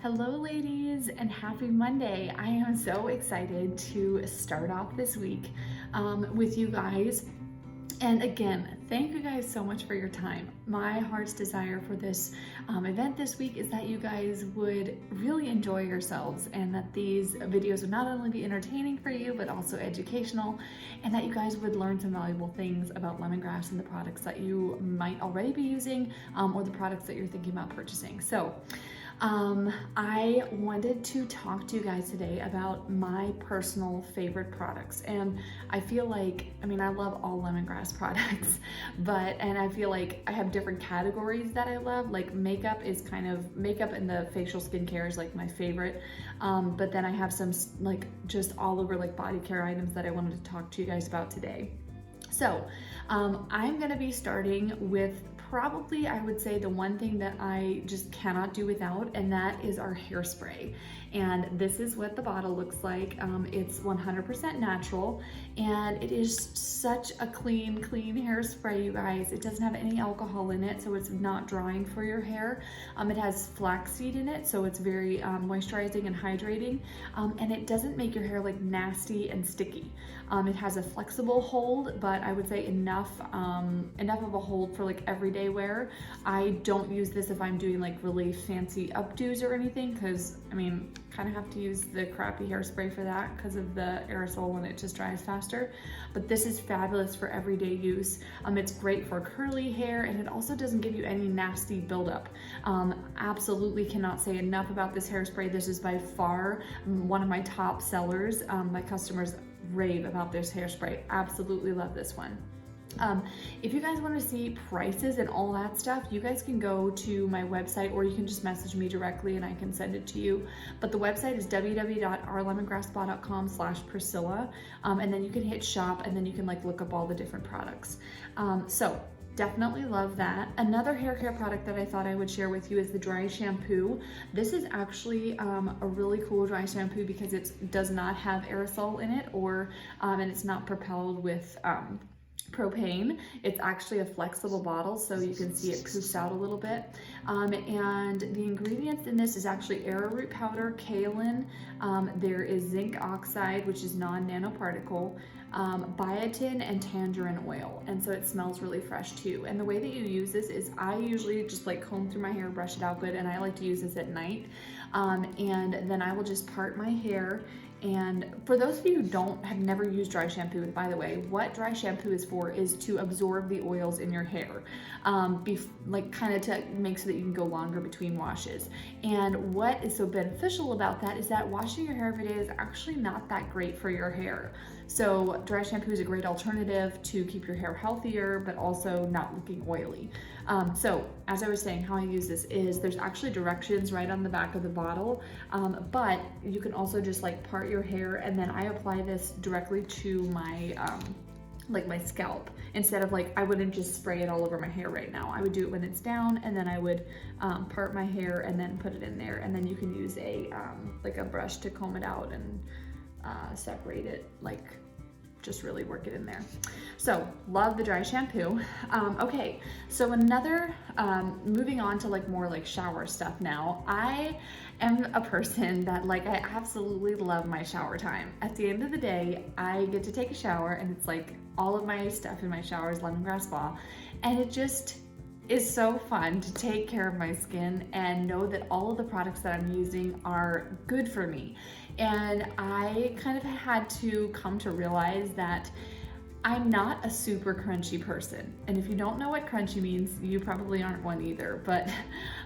Hello ladies and happy Monday. I am so excited to start off this week with you guys. And again, thank you guys so much for your time. My heart's desire for this event this week is that you guys would really enjoy yourselves and that these videos would not only be entertaining for you, but also educational, and that you guys would learn some valuable things about lemongrass and the products that you might already be using or the products that you're thinking about purchasing. So, I wanted to talk to you guys today about my personal favorite products. And I feel like, I love all lemongrass products, and I feel like I have different categories that I love. Like makeup and the facial skincare is like my favorite. But then I have some like just all over like body care items that I wanted to talk to you guys about today. So I'm gonna be starting with probably, I would say, the one thing that I just cannot do without, and that is our hairspray. And this is what the bottle looks like. It's 100% natural, and it is such a clean hairspray, you guys. It doesn't have any alcohol in it, so it's not drying for your hair. It has flaxseed in it, so it's very moisturizing and hydrating, and it doesn't make your hair like nasty and sticky. It has a flexible hold, but I would say enough of a hold for like everyday wear. I don't use this if I'm doing like really fancy updos or anything, because kind of have to use the crappy hairspray for that because of the aerosol and it just dries faster. But this is fabulous for everyday use. It's great for curly hair, and it also doesn't give you any nasty buildup. Absolutely cannot say enough about this hairspray. This is by far one of my top sellers. My customers rave about this hairspray. Absolutely love this one. If you guys want to see prices and all that stuff, you guys can go to my website, or you can just message me directly and I can send it to you. But the website is www.ourlemongrassspa.com/Priscilla, and then you can hit shop, and then you can like look up all the different products. So definitely love that. Another hair care product that I thought I would share with you is the dry shampoo. This is actually a really cool dry shampoo because it does not have aerosol in it, and it's not propelled with propane. It's actually a flexible bottle, so you can see it poofs out a little bit. And the ingredients in this is actually arrowroot powder, kaolin, there is zinc oxide, which is non-nanoparticle, biotin, and tangerine oil. And so it smells really fresh too. And the way that you use this is I usually just like comb through my hair, brush it out good, and I like to use this at night. And then I will just part my hair. And for those of you who have never used dry shampoo, by the way, what dry shampoo is for is to absorb the oils in your hair, kind of to make so that you can go longer between washes. And what is so beneficial about that is that washing your hair every day is actually not that great for your hair. So dry shampoo is a great alternative to keep your hair healthier, but also not looking oily. So as I was saying, how I use this is there's actually directions right on the back of the bottle, but you can also just like part your hair, and then I apply this directly to my my scalp, instead of I wouldn't just spray it all over my hair right now. I would do it when it's down, and then I would part my hair and then put it in there, and then you can use a brush to comb it out and separate it, just really work it in there. So love the dry shampoo. Okay, so moving on to more shower stuff now. I am a person that I absolutely love my shower time. At the end of the day, I get to take a shower, and it's all of my stuff in my shower is lemongrass spa, and it just is so fun to take care of my skin and know that all of the products that I'm using are good for me. And I kind of had to come to realize that I'm not a super crunchy person. And if you don't know what crunchy means, you probably aren't one either. But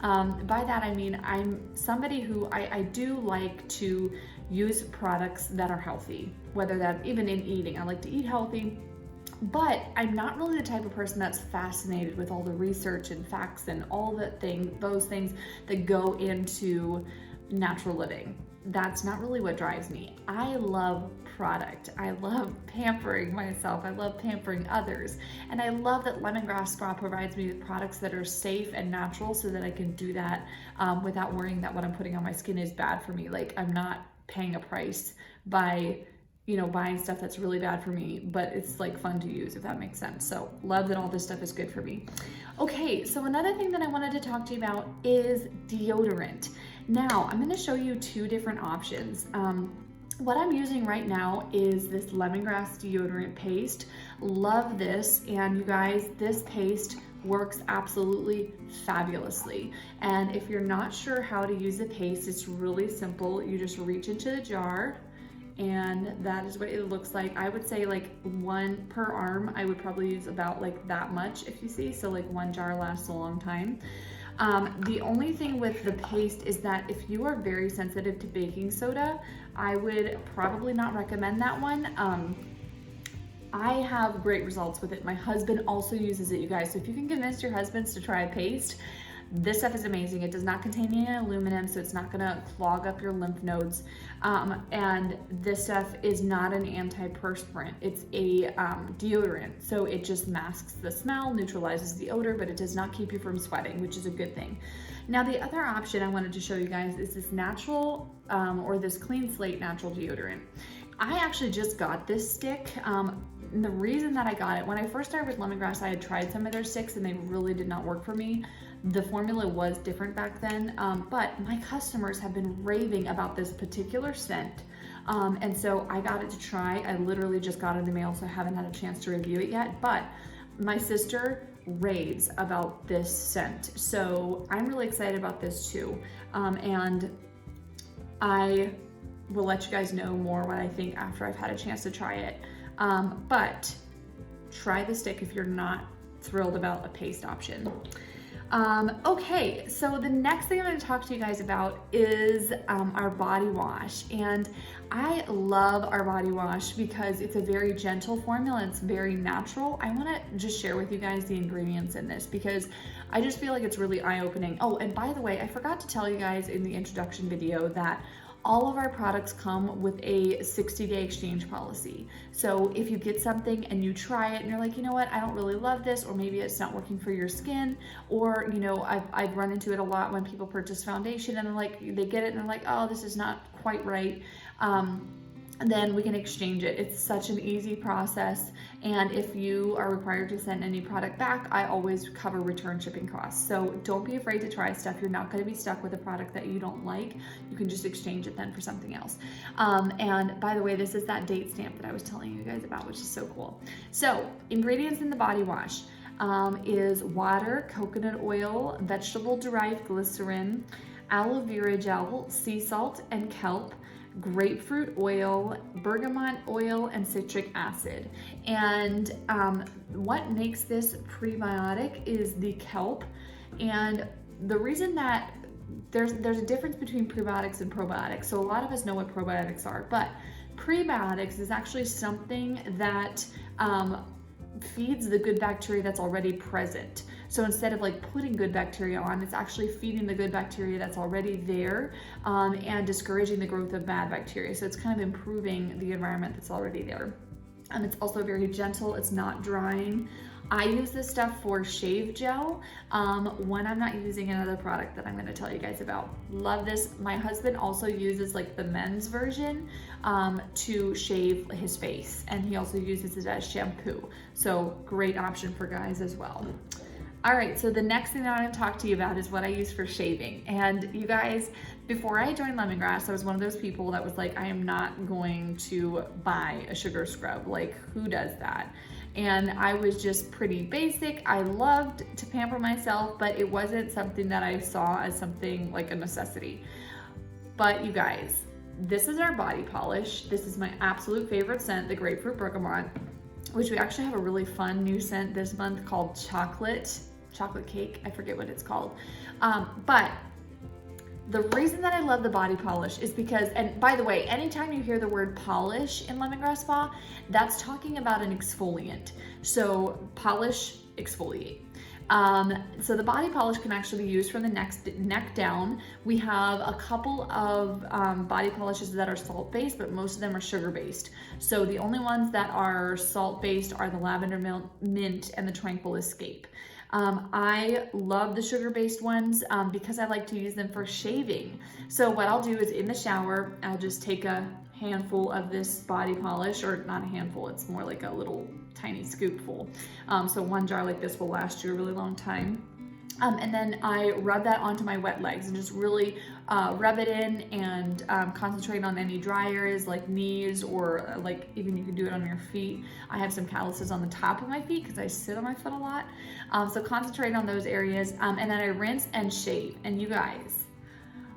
by that I mean I'm somebody who I do like to use products that are healthy, whether that even in eating. I like to eat healthy. But I'm not really the type of person that's fascinated with all the research and facts and all those things that go into natural living. That's not really what drives me. I love product. I love pampering myself. I love pampering others. And I love that Lemongrass Spa provides me with products that are safe and natural so that I can do that without worrying that what I'm putting on my skin is bad for me. I'm not paying a price by buying stuff that's really bad for me, but it's fun to use, if that makes sense. So love that all this stuff is good for me. Okay, so another thing that I wanted to talk to you about is deodorant. Now, I'm gonna show you two different options. What I'm using right now is this lemongrass deodorant paste. Love this, and you guys, this paste works absolutely fabulously. And if you're not sure how to use the paste, it's really simple. You just reach into the jar, and that is what it looks like. I would say like one per arm. I would probably use about like that much, if you see. So like one jar lasts a long time. The only thing with the paste is that if you are very sensitive to baking soda, I would probably not recommend that one. I have great results with it. My husband also uses it, you guys. So if you can convince your husbands to try a paste, this stuff is amazing. It does not contain any aluminum, so it's not gonna clog up your lymph nodes. And this stuff is not an antiperspirant. It's a deodorant, so it just masks the smell, neutralizes the odor, but it does not keep you from sweating, which is a good thing. Now, the other option I wanted to show you guys is this natural, or this clean slate natural deodorant. I actually just got this stick. And the reason that I got it, when I first started with lemongrass, I had tried some of their sticks and they really did not work for me. The formula was different back then, but my customers have been raving about this particular scent. And so I got it to try. I literally just got it in the mail, so I haven't had a chance to review it yet, but my sister raves about this scent. So I'm really excited about this too. And I will let you guys know more what I think after I've had a chance to try it. But try the stick if you're not thrilled about a paste option. Okay, so the next thing I'm going to talk to you guys about is our body wash. And I love our body wash because it's a very gentle formula. It's very natural. I want to just share with you guys the ingredients in this because I just feel like it's really eye-opening. Oh, and by the way, I forgot to tell you guys in the introduction video that all of our products come with a 60-day exchange policy. So if you get something and you try it and you're like, you know what, I don't really love this, or maybe it's not working for your skin, or you know, I've run into it a lot when people purchase foundation and they're like, they get it and they're like, oh, this is not quite right. Then we can exchange it. It's such an easy process. And if you are required to send any product back, I always cover return shipping costs. So don't be afraid to try stuff. You're not going to be stuck with a product that you don't like. You can just exchange it then for something else. And by the way, this is that date stamp that I was telling you guys about, which is so cool. So ingredients in the body wash is water, coconut oil, vegetable derived glycerin, aloe vera gel, sea salt and kelp, grapefruit oil, bergamot oil, and citric acid. And what makes this prebiotic is the kelp. And the reason that there's a difference between prebiotics and probiotics. So a lot of us know what probiotics are, but prebiotics is actually something that feeds the good bacteria that's already present. So instead of like putting good bacteria on, it's actually feeding the good bacteria that's already there and discouraging the growth of bad bacteria. So it's kind of improving the environment that's already there. And it's also very gentle, it's not drying. I use this stuff for shave gel when I'm not using another product that I'm gonna tell you guys about. Love this. My husband also uses like the men's version to shave his face, and he also uses it as shampoo. So great option for guys as well. All right, so the next thing that I'm gonna talk to you about is what I use for shaving. And you guys, before I joined Lemongrass, I was one of those people that was like, I am not going to buy a sugar scrub. Like, who does that? And I was just pretty basic. I loved to pamper myself, but it wasn't something that I saw as something like a necessity. But you guys, this is our body polish. This is my absolute favorite scent, the grapefruit bergamot, which we actually have a really fun new scent this month called chocolate cake. I forget what it's called. But the reason that I love the body polish is because, and by the way, anytime you hear the word polish in Lemongrass Spa, that's talking about an exfoliant. So polish, exfoliate. So the body polish can actually be used from the neck down. We have a couple of body polishes that are salt-based, but most of them are sugar-based. So the only ones that are salt-based are the Lavender Mint and the Tranquil Escape. I love the sugar-based ones because I like to use them for shaving. So what I'll do is in the shower, I'll just take a handful of this body polish, or not a handful, it's more like a little tiny scoopful. So one jar like this will last you a really long time. And then I rub that onto my wet legs and just really rub it in and concentrate on any dry areas like knees, or like even you can do it on your feet. I have some calluses on the top of my feet because I sit on my foot a lot. So concentrate on those areas, and then I rinse and shave. And you guys,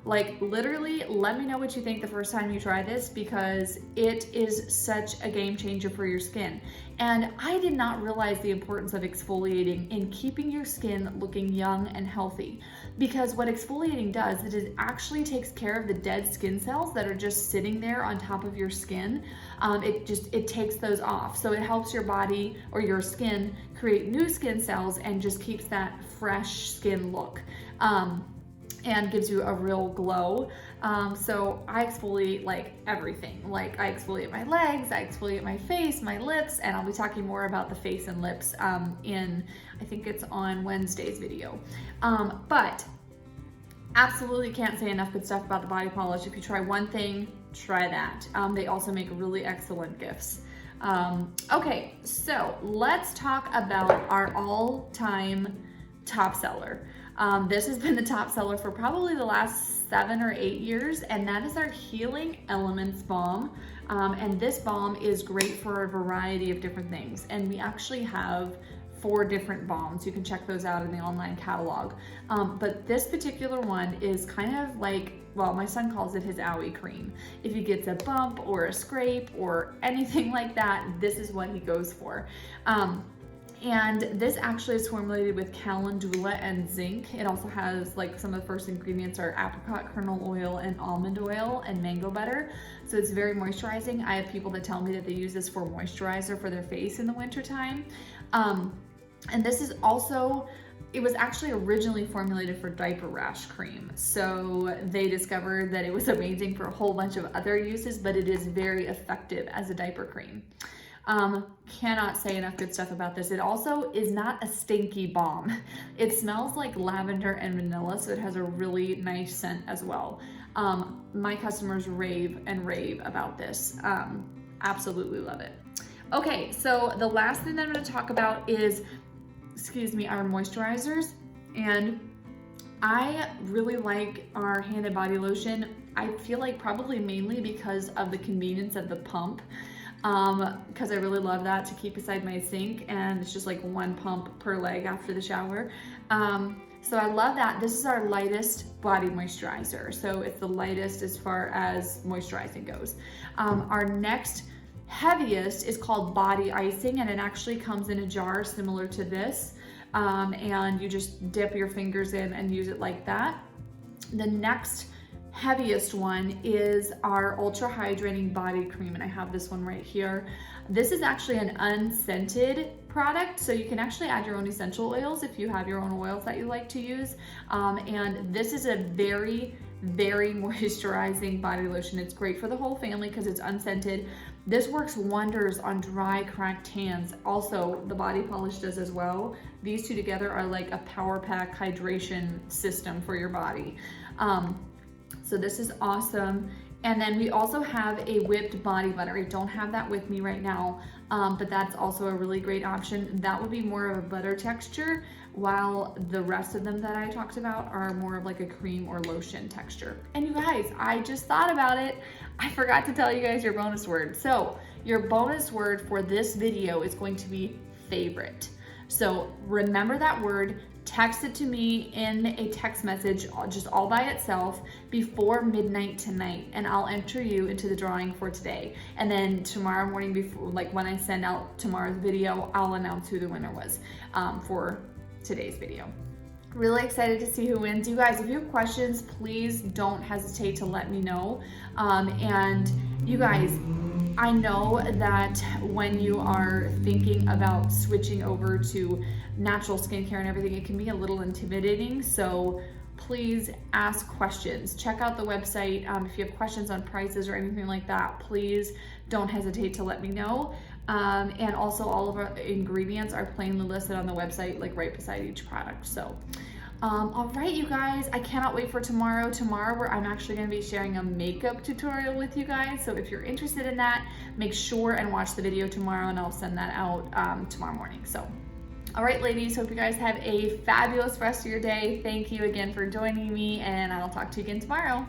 like literally let me know what you think the first time you try this, because it is such a game changer for your skin. And I did not realize the importance of exfoliating in keeping your skin looking young and healthy, because what exfoliating does is it actually takes care of the dead skin cells that are just sitting there on top of your skin. It takes those off, so it helps your body or your skin create new skin cells and just keeps that fresh skin look. And gives you a real glow. So I exfoliate like everything. Like I exfoliate my legs, I exfoliate my face, my lips, and I'll be talking more about the face and lips I think it's on Wednesday's video. But absolutely can't say enough good stuff about the body polish. If you try one thing, try that. They also make really excellent gifts. Okay, so let's talk about our all-time top seller. This has been the top seller for probably the last 7 or 8 years, and that is our Healing Elements Balm. And this balm is great for a variety of different things. And we actually have 4 different balms. You can check those out in the online catalog. But this particular one is kind of like, well, my son calls it his owie cream. If he gets a bump or a scrape or anything like that, this is what he goes for. And this actually is formulated with calendula and zinc. It also has, like, some of the first ingredients are apricot kernel oil and almond oil and mango butter. So it's very moisturizing. I have people that tell me that they use this for moisturizer for their face in the wintertime. And this is also, it was actually originally formulated for diaper rash cream. So they discovered that it was amazing for a whole bunch of other uses, but it is very effective as a diaper cream. Cannot say enough good stuff about this. It also is not a stinky balm. It smells like lavender and vanilla, so it has a really nice scent as well. My customers rave and rave about this. Absolutely love it. Okay, so the last thing that I'm going to talk about is, our moisturizers. And I really like our hand and body lotion. I feel like probably mainly because of the convenience of the pump. Because I really love that to keep beside my sink, and it's just like 1 pump per leg after the shower. So I love that. This is our lightest body moisturizer. So it's the lightest as far as moisturizing goes. Our next heaviest is called Body Icing, and it actually comes in a jar similar to this. And you just dip your fingers in and use it like that. The next heaviest one is our Ultra Hydrating Body Cream, and I have this one right here. This is actually an unscented product, so you can actually add your own essential oils if you have your own oils that you like to use. And this is a very, very moisturizing body lotion. It's great for the whole family because it's unscented. This works wonders on dry, cracked hands. Also, the body polish does as well. These two together are like a power pack hydration system for your body. So this is awesome. And then we also have a whipped body butter. I don't have that with me right now, but that's also a really great option. That would be more of a butter texture, while the rest of them that I talked about are more of like a cream or lotion texture. And you guys, I just thought about it. I forgot to tell you guys your bonus word. So your bonus word for this video is going to be favorite. So remember that word. Text it to me in a text message, just all by itself, before midnight tonight, and I'll enter you into the drawing for today. And then tomorrow morning, before, like when I send out tomorrow's video, I'll announce who the winner was for today's video. Really excited to see who wins. You guys, if you have questions, please don't hesitate to let me know. And you guys, I know that when you are thinking about switching over to natural skincare and everything, it can be a little intimidating. So please ask questions. Check out the website. If you have questions on prices or anything like that, please don't hesitate to let me know. And also all of our ingredients are plainly listed on the website, like right beside each product. So all right, you guys, I cannot wait for tomorrow. Tomorrow, I'm actually going to be sharing a makeup tutorial with you guys. So if you're interested in that, make sure and watch the video tomorrow, and I'll send that out tomorrow morning. So All right, ladies, hope you guys have a fabulous rest of your day. Thank you again for joining me, and I'll talk to you again tomorrow.